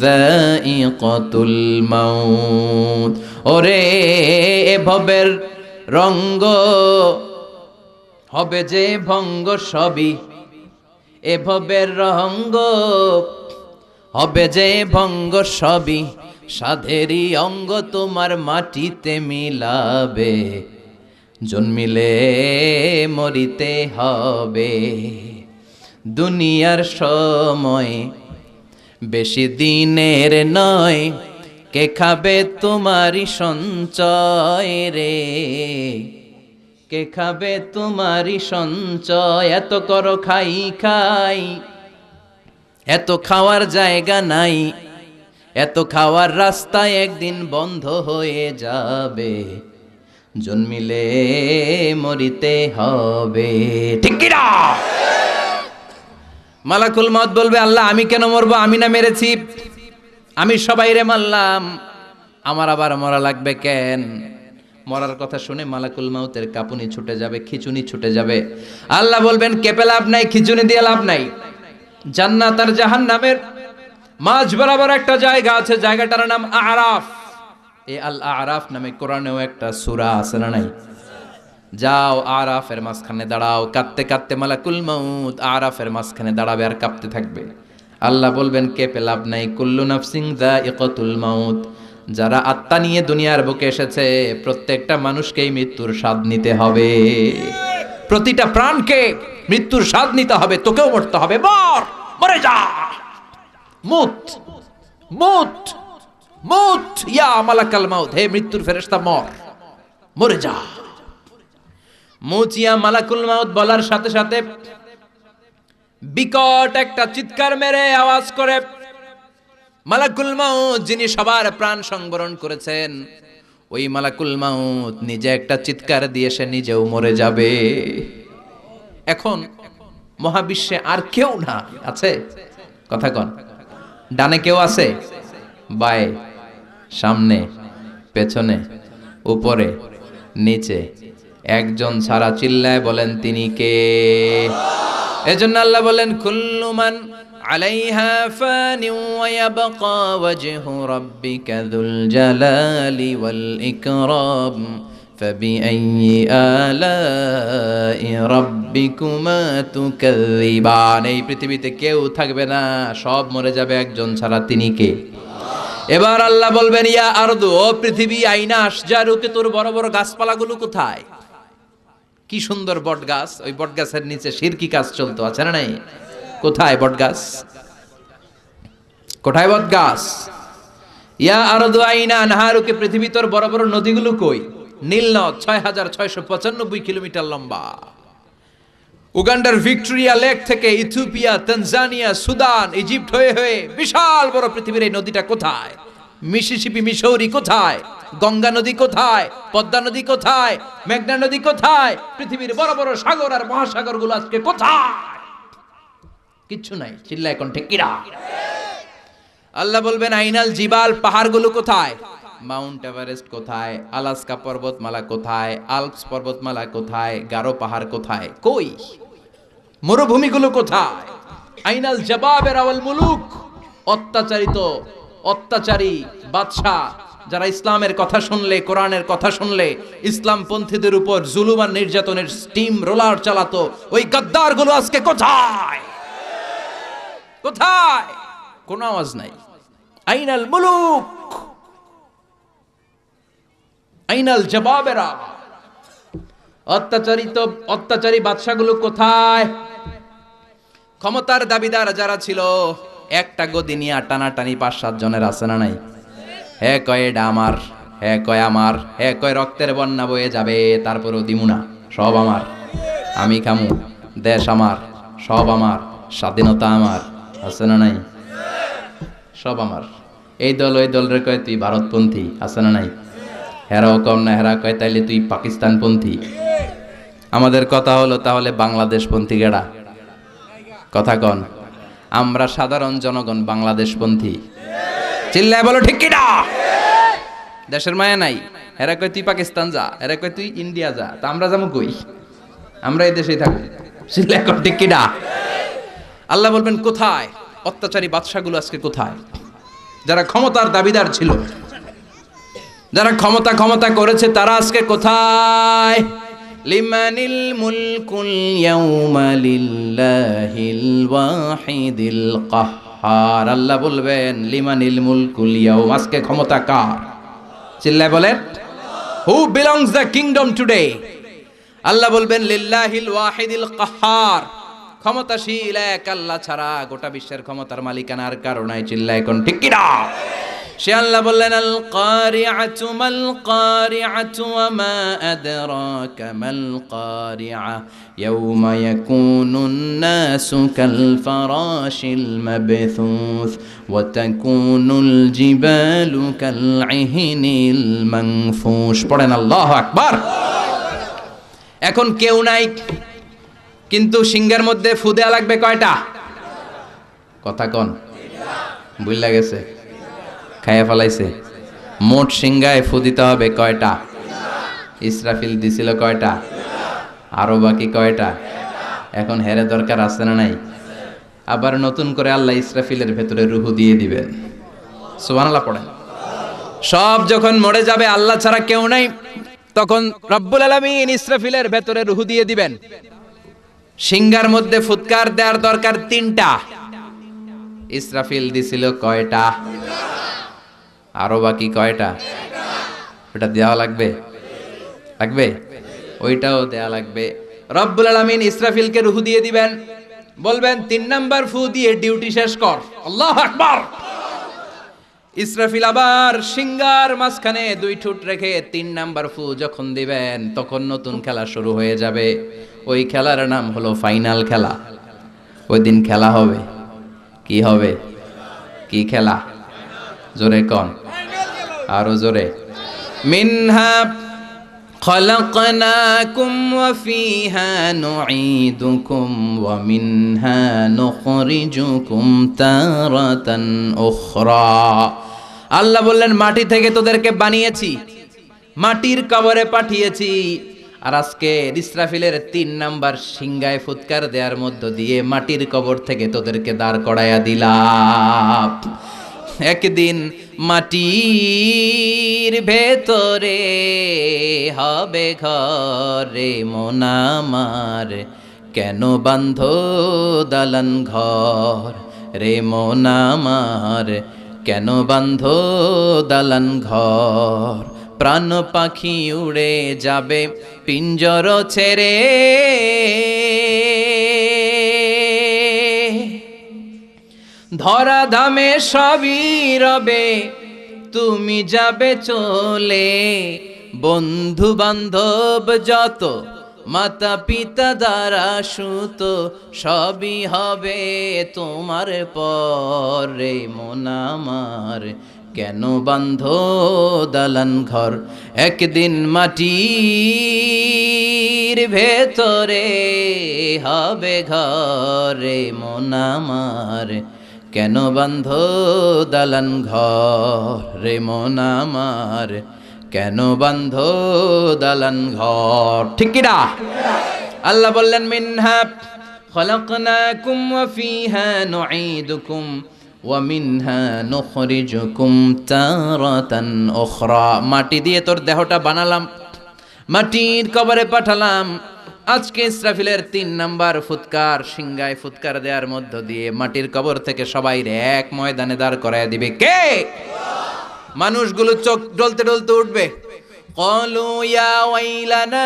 যায়িকাতুল মাউত, ওরে এ ভবের রঙ্গ হবে যে ভঙ্গ সবই, এ ভবের রঙ্গ হবে যে ভঙ্গ সবই, সাধেরই অঙ্গ তোমার মাটিতে মিলাবে, জন্মিলে মরিতে হবে। দুনিয়ার সময় বেশি দিনের নয়, কে খাবে তোমারই সঞ্চয় রে, কে খাবে তোমারই সঞ্চয়? এত করো খাই খাই, এত খাওয়ার জায়গা নাই, এত খাওয়ার রাস্তায় একদিন বন্ধ হয়ে যাবে, জন্মিলে মরিতে হবে। ঠিক কি না? মালাকুল মাউত বলবে আল্লাহ আমি কেন মরবো? আমি না মেরেছি, আমি সবাইরে মারলাম, আমার আবার মরা লাগবে কেন? মরার কথা শুনে মালাকুল মাউতের কাঁপুনি ছুটে যাবে, খিঁচুনি ছুটে যাবে। আল্লাহ বলবেন কেঁপে লাভ নাই, খিঁচুনি দিয়ে লাভ নাই। জান্নাত আর জাহান্নামের মাঝ বরাবর একটা জায়গা আছে, জায়গাটার নাম আরাফ। এই আল আরাফ নামে কোরআনেও একটা সূরা আছে না নাই? যাও আরাফের মাঝখানে দাঁড়াও, কাঁদতে কাঁদতে মালাকুল মাউত আরাফের মাঝখানে দাঁড়াবে আর কাঁপতে থাকবে। আল্লাহ বলবেন কেঁপে লাভ নাই, কুল্লু নাফসিন যায়িকাতুল মাউত। যারা আত্মা নিয়ে দুনিয়ার বুকে এসেছে প্রত্যেকটা মানুষকেই মৃত্যুর স্বাদ নিতে হবে। প্রতিটা প্রাণকে মৃত্যুর স্বাদ নিতে হবে, তোকেও মরতে হবে। মরে যা, মুত মুত মুত ইয়া মালাকাল মাউত, হে মৃত্যুর ফেরেশতা মরে যা। মুচিয়া মালাকুল মাউত বলার সাথে সাথে বিকট একটা চিৎকার মেরে আওয়াজ করে মালাকুল মাউত যিনি সবার প্রাণ সংবরণ করেছেন, ওই মালাকুল মাউত নিজে একটা চিৎকার দিয়ে সে নিজেও মরে যাবে। এখন মহাবিশ্বে আর কেউ না আছে? কথা কন। ডানে কেউ আছে? বায়ে, সামনে, পেছনে, উপরে, নিচে, একজন ছাড়া চিল্লায় বলেন তিনি কে? এজন্য আল্লাহ বলেন কুল্লু মান আলাইহা ফানি ওয়া ইয়াবকা ওয়াজহু রাব্বিকা যুল জালালি ওয়াল ইকরাম ফাবিআইয়ি আলাই রাব্বিকুমা তুকাযযিবান। এই পৃথিবীতে কেউ থাকবে না, সব মরে যাবে, একজন ছাড়া, তিনি কে? এবার আল্লাহ বলবেন ইয়া আরদু, ও পৃথিবী, আইনা আশজারুকে, তোর বড় বড় গাছপালাগুলো কোথায়? কি সুন্দর বট গাছ, ওই বট গাছের নিচে শিরকি কাজ চলতো, আছে না নাই? কোথায় বট গাছ? কোথায় বট গাছ? ইয়া আরদু আইনা আনহারুকে, পৃথিবী তোর বড় বড় নদীগুলো কই? নীল নদ ৬৬৯৫ কিলোমিটার লম্বা। উগান্ডার ভিক্টোরিয়া লেক থেকে ইথিওপিয়া, তানজানিয়া, সুদান, ইজিপ্ট হয়ে হয়ে বিশাল বড় পৃথিবীর এই নদীটা কোথায়? মিসিসিপি, মিসৌরি কোথায়? গঙ্গা নদী কোথায়? পদ্মা নদী কোথায়? মেঘনা নদী কোথায়? পৃথিবীর বড় বড় সাগর আর মহাসাগর গুলো আজকে কোথায়? কিচ্ছু নাই। চিল্লা এখন ঠিক কিরা? আল্লাহ বলবেন আইনাল জিবাল, পাহাড়গুলো কোথায়? মাউন্ট এভারেস্ট কোথায়? আলাস্কা পর্বতমালা কোথায়? আল্পস পর্বতমালা কোথায়? গারো পাহাড় কোথায়? কই? মরুভূমিগুলো কোথায়? আইনাল জাবাবের আওয়াল মুলুক, অত্যাচারী বাদশা যারা ইসলামের কথা শুনলে, কোরআনের কথা শুনলে ইসলাম পন্থীদের উপর জুলুম আর নির্যাতনের স্টিম রোলার চালাতো, ওই গাদ্দারগুলো আজকে কোথায়? কোথায়? কোনো আওয়াজ নাই। আইনাল মুলুক, আইনাল জবাবেরা, অত্যাচারী বাদশাগুলো কোথায়? ক্ষমতার দাবিদার যারা ছিল, একটা গদি নিয়ে টানাটানি ৫-৭ জনের আছে না নাই? হে কয় এটা আমার, হে কয় আমার, হে কয় রক্তের বন্যা বয়ে যাবে, তারপরেও দিমু না, সব আমার, আমি খামু, দেশ আমার, সব আমার, স্বাধীনতা আমার, আছে না নাই? সব আমার। এই দল ওই দল রে কয় তুই ভারতপন্থী, আছে না নাই? হেরাও কম না, হেরা কয় তাইলে তুই পাকিস্তানপন্থী। আমাদের কথা হলো তাহলে বাংলাদেশপন্থী গেড়া। কথা কন। আমরা সাধারণ জনগণ বাংলাদেশপন্থী। চিল্লায় বলো ঠিক কিনা? দেশের মায়া নাই। হেরা কয় তুই পাকিস্তান যা, হেরা কয় তুই ইন্ডিয়া যা, তা আমরা যাবো কই? আমরা এই দেশেই থাকবো। চিল্লায় কন ঠিক কিনা? আল্লাহ বলবেন কোথায়? অত্যাচারী বাদশাগুলো আজকে কোথায়? যারা ক্ষমতার দাবিদার ছিল, যারা ক্ষমতা করেছে, তারা আজকে কোথায়? লিমানিল মুলকুল ইয়াউমা লিল্লাহিল ওয়াহিদিল কাহ্হার। আল্লাহ বলবেন লিমানিল মুলকুল ইয়াউম, আজকে ক্ষমতা কার? চিল্লায় বলেন who belongs the kingdom today? আল্লাহ বলবেন লিল্লাহিল ওয়াহিদিল কাহ্হার, ক্ষমতাশীল এক আল্লাহ ছাড়া গোটা বিশ্বের ক্ষমতার মালিকানার কারণে। চিল্লায় কোন ঠিক কিনা? সে আল্লাহ বললেন আল কারিআতু মাল কারিআতু ওয়া মা আদরাকা মাল কারিআ ইয়াউমা ইয়াকুনুন নাসু কাল ফারাশিল মাবথুস ওয়া তাকুনুল জিবালু কাল ইহনিল মানফুশ। পড়েন আল্লাহু আকবার। এখন কেউ নাই, কিন্তু সিংহের মধ্যে ফু দেয়া লাগবে কয়টা? কথা কন। বুঝলা গেছে? খাইয়া ফেলাইছে। মোট সিংহায় ফু দিতে হবে কয়টা? ইসরাফিল দিছিল কয়টা? আরো বাকি কয়টা? এখন হেরে দরকার আছে না নাই? আবার নতুন করে আল্লাহ ইসরাফিলের ভেতরে রুহু দিয়ে দিবেন। সুবহানাল্লাহ পড়েন। সব যখন মরে যাবে, আল্লাহ ছাড়া কেউ নাই, তখন রব্বুল আলামিন ইসরাফিলের ভেতরে রুহু দিয়ে দিবেন। সিংহার মধ্যে ফুৎকার দেওয়ার দরকার 3টা। ইসরাফিল দিছিল কয়টা? আরো বাকি কয়টা? ওটা দেওয়া লাগবে, লাগবে, ওইটাও দেয়া লাগবে। রব্বুল আলামিন ইসরাফিলকে রুহু দিয়ে দিবেন, বলবেন 3 নাম্বার ফু দিয়ে ডিউটি শেষ কর। আল্লাহু আকবার। ইসরাফিল আবার সিংহার মাঝখানে 2 ঠোঁট রেখে 3 নাম্বার ফু যখন দিবেন, তখন নতুন খেলা শুরু হয়ে যাবে। ওই খেলার নাম হলো ফাইনাল খেলা। ওই দিন খেলা হবে। কি হবে? কি খেলা? জোরে কোন, আরো জোরে। মিনহা خلقناكم وفيها نعيدكم ومنها نخرجكم تارة أخرى। আল্লাহ বললেন, মাটি থেকে তোদেরকে বানিয়েছি, মাটির কবরে পাঠিয়েছি, আর আজকে ইসরাফিলের 3 নাম্বার সিংহায় ফুৎকার দেওয়ার মধ্য দিয়ে মাটির কবর থেকে তোদেরকে দাঁড় করাইয়া দিলাম। একদিন মাটির ভেতরে হবে ঘরে মন আমার, কেন বান্ধ দালান ঘর রে মন আমার, কেন বান্ধ দালান ঘর। প্রাণ পাখি উড়ে যাবে পিঞ্জর ছেড়ে, ধরা ধামে সবই রবে তুমি যাবে চলে। বন্ধু বান্ধব যত, মাতা পিতা দ্বারা সুত, সবই হবে তোমার পরে মন আমার, কেন বান্ধ দালান ঘর। একদিন মাটির ভেতরে হবে ঘরে মন আমার, কেন বান্ধ দালান ঘর রে মন আমার, কেন বান্ধ দালান ঘর। ঠিক কি না? আল্লাহ বললেন, মিনহা খলাকনাকুম ওয়া ফিহা নুঈদুকুম ওয়া মিনহা নুখরিজুকুম তারাতান উখরা। মাটি দিয়ে তোর দেহটা বানালাম, মাটির কবরে পাঠালাম। আজকে ইসরাফিলের 3 নাম্বার ফুৎকার, সিংহায় ফুৎকার দেওয়ার মধ্য দিয়ে মাটির কবর থেকে সবাই এক ময়দানে দাঁড় করায় দিবে। কে? মানুষগুলো চোখ ডলতে ডলতে উঠবে। ক্বালু ইয়া ওয়াইলানা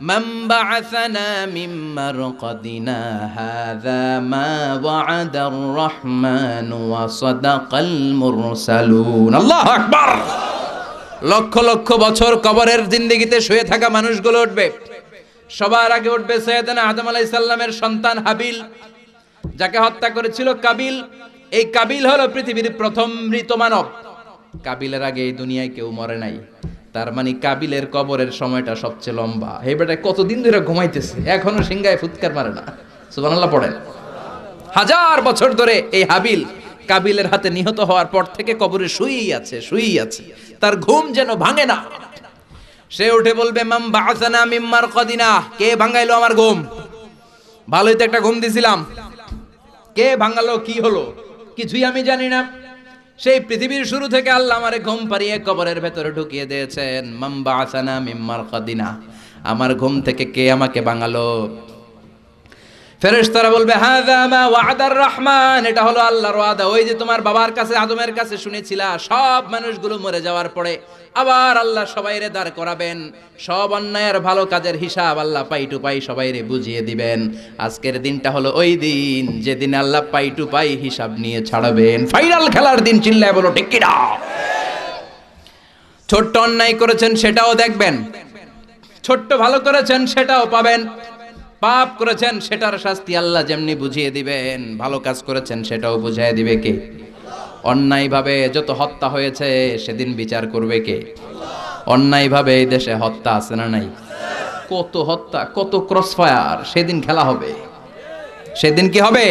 মান বা'আসানা মিন মারকাদিনা হাযা মা ওয়া'আদার রাহমান ওয়া সাদাকাল মুরসালুন। আল্লাহু আকবার। লক্ষ লক্ষ বছর কবরের জিন্দেগিতে শুয়ে থাকা মানুষগুলো উঠবে। সবার আগে উঠবে সাইয়েদনা আদম আলাইহিস সালামের সন্তান হাবিল, যাকে হত্যা করেছিল কাবিল। এই কাবিল হলো পৃথিবীর প্রথম মৃত মানব। কাবিলের আগে এই দুনিয়ায় কেউ মরে নাই, তার মানে কাবিলের কবরের সময়টা সবচেয়ে লম্বা। এই বেটা কতদিন ধরে ঘুমাইতেছে, এখনো সিংহায় ফুৎকার মারে না। সুবহানাল্লাহ পড়েন। 1000 বছর ধরে এই হাবিল কাবিলের হাতে নিহত হওয়ার পর থেকে কবরে শুয়েই আছে, শুয়েই আছে, তার ঘুম যেন ভাঙে না। সে উঠে বলবে, মাম বা'আসানা মিন মারকাদিনা, কে ভাঙাইলো আমার ঘুম? ভালোই তো একটা ঘুম দিছিলাম, কে ভাঙালো? কি হলো? কিছুই আমি জানি না। সেই পৃথিবীর শুরু থেকে আল্লাহ আমারে ঘুম পাড়িয়ে কবরের ভেতরে ঢুকিয়ে দিয়েছেন। মাম বা'আসানা মিন মারকাদিনা, আমার ঘুম থেকে কে আমাকে ভাঙালো? ফেরেশতারা বলবে, হাযা মা ওয়া'দার রহমান, এটা হলো আল্লাহর ওয়াদা। ওই যে তোমার বাবার কাছে আদমের কাছে শুনেছিলা, সব মানুষগুলো মরে যাওয়ার পরে আবার আল্লাহ সবাইরে দাঁড় করাবেন, সব অন্যায় আর ভালো কাজের হিসাব আল্লাহ পাই টু পাই সবাইরে বুঝিয়ে দিবেন। আজকের দিনটা হলো ওই দিন যেদিন আল্লাহ পাই টু পাই হিসাব নিয়ে ছাড়বেন। ফাইনাল খেলার দিন। চিল্লায় বলো ঠিক কি না? ছোট্ট অন্যায় করেছেন সেটাও দেখবেন, ছোট্ট ভালো করেছেন সেটাও পাবেন, পাপ করেছেন সেটার শাস্তি আল্লাহ যেমনি বুঝিয়ে দিবেন, ভালো কাজ করেছেন সেটাও বুঝিয়ে দিবে কে? অন্যায়ভাবে যত হত্যা হয়েছে সেদিন বিচার করবে কে? অন্যায়ভাবে এই দেশে হত্যা আছে না নাই? কত হত্যা, কত ক্রসফায়ার, সেদিন খেলা হবে। সেদিন কি হবে?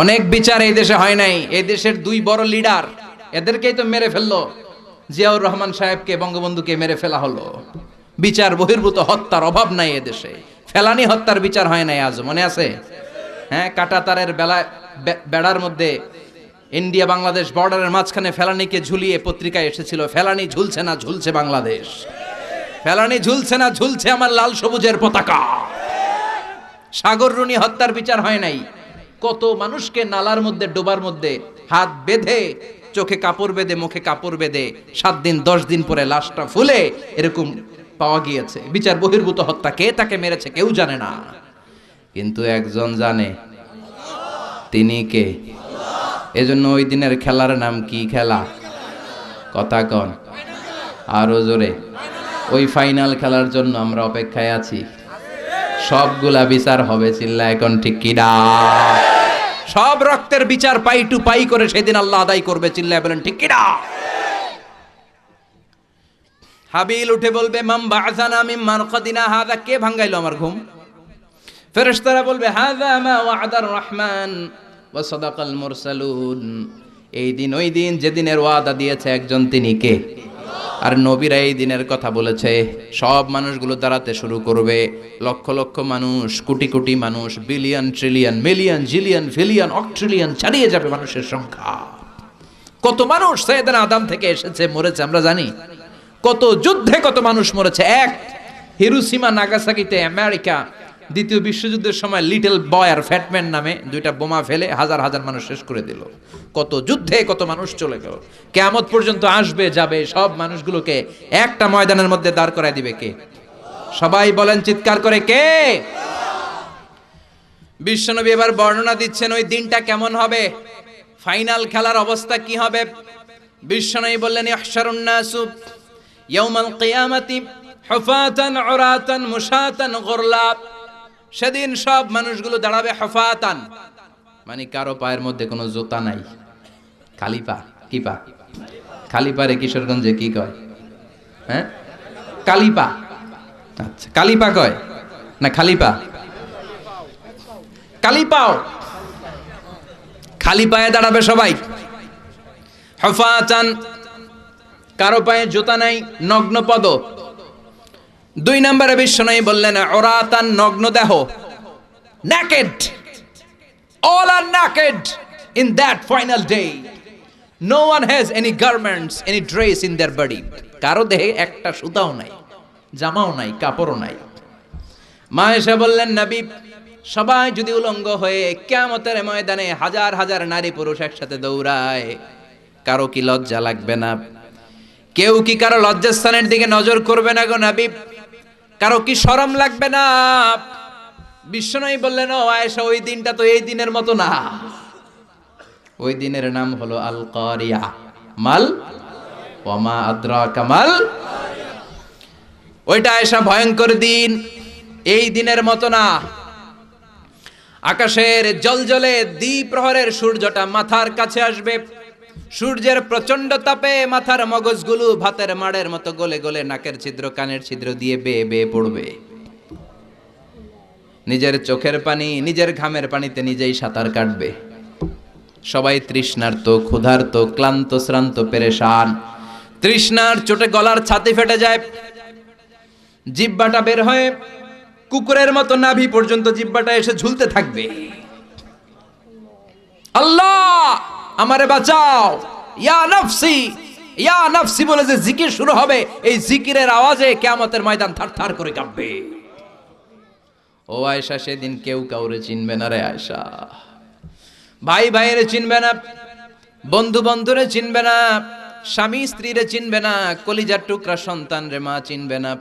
অনেক বিচার এই দেশে হয় নাই। এই দেশের 2 বড় লিডার, এদেরকেই তো মেরে ফেললো। জিয়াউর রহমান সাহেবকে, বঙ্গবন্ধুকে মেরে ফেলা হলো। বিচার বহির্ভূত হত্যার অভাব নাই এদেশে। ফেলানি হত্যার বিচার হয় নাই আজ, মনে আছে? হ্যাঁ, কাঁটাতারের বেড়ার মধ্যে ইন্ডিয়া বাংলাদেশ বর্ডারের মাঝখানে ফেলানিকে ঝুলিয়ে পত্রিকায় এসেছিল, ফেলানি ঝুলছে না, ঝুলছে বাংলাদেশ। ফেলানি ঝুলছে না, ঝুলছে আমার লাল সবুজের পতাকা। সাগর রুনি হত্যার বিচার হয় নাই। কত মানুষকে নালার মধ্যে, ডোবার মধ্যে হাত বেঁধে, চোখে কাপড় বেঁধে, মুখে কাপড় বেঁধে 7 দিন 10 দিন পরে লাশটা ফুলে এরকম পাওয়া গিয়েছে। বিচার বহির্ভূত হত্যা, কে তাকে মেরেছে কেউ জানে না, কিন্তু একজন জানে, তিনি কে? এজন্য ওই দিনের খেলার নাম কি খেলা? কথা কন আরো জোরে। ওই ফাইনাল খেলার জন্য আমরা অপেক্ষায় আছি। সবগুলা বিচার হবে, চিল্লা এখন ঠিক কিনা? সব রক্তের বিচার পাই টু পাই করে সেদিন আল্লাহ আদায় করবে, চিল্লায় বলেন ঠিক কিনা? হাবিল উঠে বলবে, মাম বা'আসানা মিন মারকাদিনা হাযা, কে ভাঙাইলো আমার ঘুম? ফেরেশতারা বলবে, হাযা মা ওয়া'দার রহমান ওয়া সাদাকাল মুরসালুন। এই দিন ওই দিন যেদিনের ওয়াদা দিয়েছে একজন, তিনি কে? আর নবীরা এই দিনের কথা বলেছে। সব মানুষগুলো দাঁড়াতে শুরু করবে, লক্ষ লক্ষ মানুষ, কোটি কোটি মানুষ, বিলিয়ন ট্রিলিয়ন মিলিয়ন জিলিয়ন ফিলিয়ন অক্ট্রিলিয়ন ছাড়িয়ে যাবে মানুষের সংখ্যা। কত মানুষ সাইয়েদনা আদম থেকে এসেছে, মরেছে আমরা জানি। কত যুদ্ধে কত মানুষ মরেছে। এক হিরোশিমা নাগাসাকিতে আমেরিকা দ্বিতীয় বিশ্বযুদ্ধের সময় লিটল বয় আর ফ্যাটম্যান নামে 2টা বোমা ফেলে হাজার হাজার মানুষ শেষ করে দিল। কত যুদ্ধে কত মানুষ চলে গেল। কিয়ামত পর্যন্ত আসবে যাবে, সব মানুষগুলোকে একটা ময়দানের মধ্যে দাঁড় করায় দিবে কে? সবাই বলেন চিৎকার করে, কে? বিশ্বনবী এবার বর্ণনা দিচ্ছেন ওই দিনটা কেমন হবে, ফাইনাল খেলার অবস্থা কি হবে। বিশ্বনবী বললেন, ইহশারুন নাসু ইয়াউমাল কিয়ামাতি হুফাতান উরাতান মুশাতান গুরলা। সেদিন সব মানুষগুলো দাঁড়াবে হুফাতান, মানে কারো পায়ের মধ্যে কোনো জুতা নাই, খালি পা। কি পা? খালি পারে কিশোরগঞ্জে কি কয়? হ্যাঁ, কালি পা। আচ্ছা, কালি পা কয় না খালি পা? কালি পাও। খালি পায়ে দাঁড়াবে সবাই। হুফাতান, কারো পায়ে জুতা নাই, নগ্ন পদ। 2 নম্বরে বিশ্বনবী বললেন, উরাতান, নগ্ন দেহ, naked, all are naked in that final day. No one has any garments, any dress in their body. কারো দেহে একটা সুতাও নাই, জামাও নাই, কাপড়ও নাই। মা এসে বললেন, নবী, সবাই যদি উলঙ্গ হয়ে কিয়ামতের ময়দানে হাজার হাজার নারী পুরুষ একসাথে দৌড়ায়, কারো কি লজ্জা লাগবে না? কেউ কি কারো লজ্জাস্থানের দিকে নজর করবে না গো নবী? কারো কি শরম লাগবে না? বিশ্বনবী বললেন, ও আয়েশা, ওই দিনটা তো এই দিনের মতো না। ওই দিনের নাম হলো আল কারিয়া। মাল ওয়া মা আদরাকা মাল। ওইটা আয়েশা ভয়ঙ্কর দিন, এই দিনের মতো না। আকাশের জলজলে দ্বিপ্রহরের সূর্যটা মাথার কাছে আসবে। সূর্যের প্রচন্ড তাপে মাথার মগজগুলো ভাতের মাড়ের মতো গলে গলে নাকের ছিদ্র কানের ছিদ্র দিয়ে বেয়ে বেয়ে পড়বে। নিজের চোখের পানি, নিজের ঘামের পানিতে নিজেই সাঁতার কাটবে। সবাই তৃষ্ণার্ত, ক্ষুধার্ত, ক্লান্ত, শ্রান্ত, পেরেশান। তৃষ্ণার চোটে গলার ছাতি ফেটে যায়, জিহ্বাটা বের হয়ে কুকুরের মতো নাভি পর্যন্ত জিহ্বাটা এসে ঝুলতে থাকবে। আল্লাহ আমারে বাঁচাও, ইয়া নফসি, ইয়া নফসি বলে যে জিকির শুরু হবে, এই জিকিরের আওয়াজে কিয়ামতের ময়দান থারথার করে কাঁপবে। ও আয়েশা, সেদিন কেউ কাউরে চিনবে না রে আয়েশা। ভাই ভাইয়েরে চিনবে না, বন্ধু বন্ধুরে চিনবে না, স্বামী স্ত্রীরে চিনবে না, কলিজার টুকরা সন্তান রে মা চিনবে না,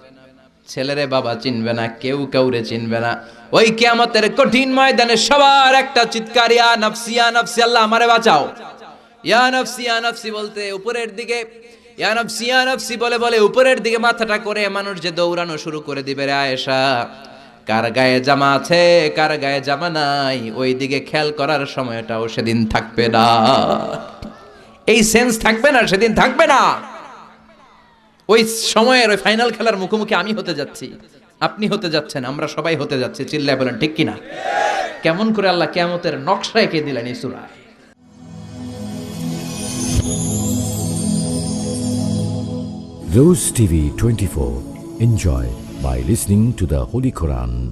ছেলেরে বাবা চিনবে না, কেউ কাউরে চিনবে না। ওই কিয়ামতের কঠিন ময়দানে সবার একটা চিৎকার, ইয়া নফসি, ইয়া নফসি, আল্লাহ আমারে বাঁচাও। ইয়া নফসি, ইয়া নফসি বলতে উপরের দিকে, ইয়া নফসি, ইয়া নফসি বলে বলে উপরের দিকে মাথাটা করে মানুষ যে দৌড়ানো শুরু করে দিবে রে আয়েশা। কার গায়ে জামা আছে, কার গায়ে জামা নাই, ওই দিকে খেয়াল করার সময়টাও সেদিন থাকবে না। এই সেন্স থাকবে না, সেদিন থাকবে না। ওই সময়ের ওই ফাইনাল খেলার মুখোমুখি আমি হতে যাচ্ছি, আপনি হতে যাচ্ছেন, আমরা সবাই হতে যাচ্ছি। চিল্লায় বলেন ঠিক কিনা? কেমন করে আল্লাহ কিয়ামতের নকশা এঁকে দিলেন এই সূরায়। Rose TV 24, Enjoy by listening to the Holy Quran